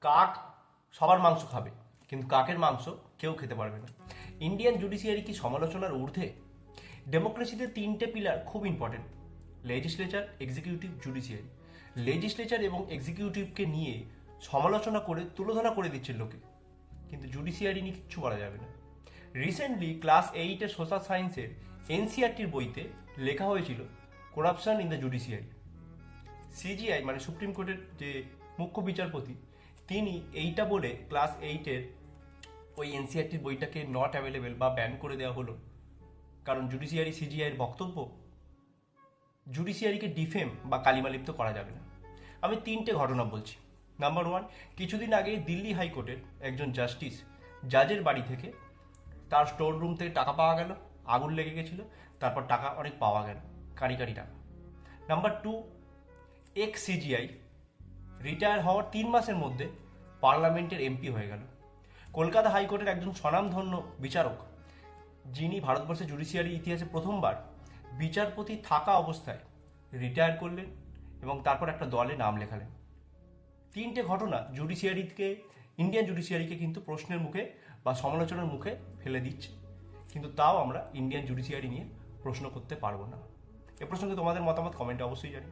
কাক সবার মাংস খাবে, কিন্তু কাকের মাংস কেউ খেতে পারবে না। ইন্ডিয়ান জুডিশিয়ারি কি সমালোচনার ঊর্ধ্বে? ডেমোক্রেসিতে তিনটে পিলার খুব important: legislature, executive, judiciary. Legislature এবং এক্সিকিউটিভকে নিয়ে সমালোচনা করে তুলোধনা করে দিচ্ছে লোকে, কিন্তু জুডিশিয়ারি নিয়ে কিচ্ছু বলা যাবে না। রিসেন্টলি ক্লাস 8-এর সোশ্যাল সায়েন্সের এনসিআরটির বইতে লেখা হয়েছিল corruption in the judiciary. CGI মানে সুপ্রিম কোর্টের যে মুখ্য বিচারপতি, তিনি এইটা বলে ক্লাস 8-এর ওই এনসিআরটির বইটাকে নট অ্যাভেলেবেল বা ব্যান করে দেওয়া হলো, কারণ জুডিশিয়ারি সিজিআইয়ের বক্তব্য জুডিশিয়ারিকে ডিফেম বা কালিমালিপ্ত করা যাবে না। আমি তিনটে ঘটনা বলছি। নাম্বার 1, কিছুদিন আগে দিল্লি হাইকোর্টের একজন জাস্টিস জাজের বাড়ি থেকে তার স্টোর রুম থেকে টাকা পাওয়া গেল, আগুন লেগে গেছিলো, তারপর টাকা অনেক পাওয়া গেল, কারি কারি টাকা। নাম্বার 2, এক্স সিজিআই রিটায়ার হওয়ার 3 মাসের মধ্যে পার্লামেন্টের এমপি হয়ে গেল। কলকাতা হাইকোর্টের একজন স্বনামধন্য বিচারক, যিনি ভারতবর্ষের জুডিশিয়ারি ইতিহাসে প্রথমবার বিচারপতি থাকা অবস্থায় রিটায়ার করলেন এবং তারপর একটা দলে নাম লেখালেন। তিনটে ঘটনা ইন্ডিয়ান জুডিশিয়ারিকে কিন্তু প্রশ্নের মুখে বা সমালোচনার মুখে ফেলে দিচ্ছে, কিন্তু তাও আমরা ইন্ডিয়ান জুডিশিয়ারি নিয়ে প্রশ্ন করতে পারবো না। এ প্রসঙ্গে তোমাদের মতামত কমেন্টে অবশ্যই জানি।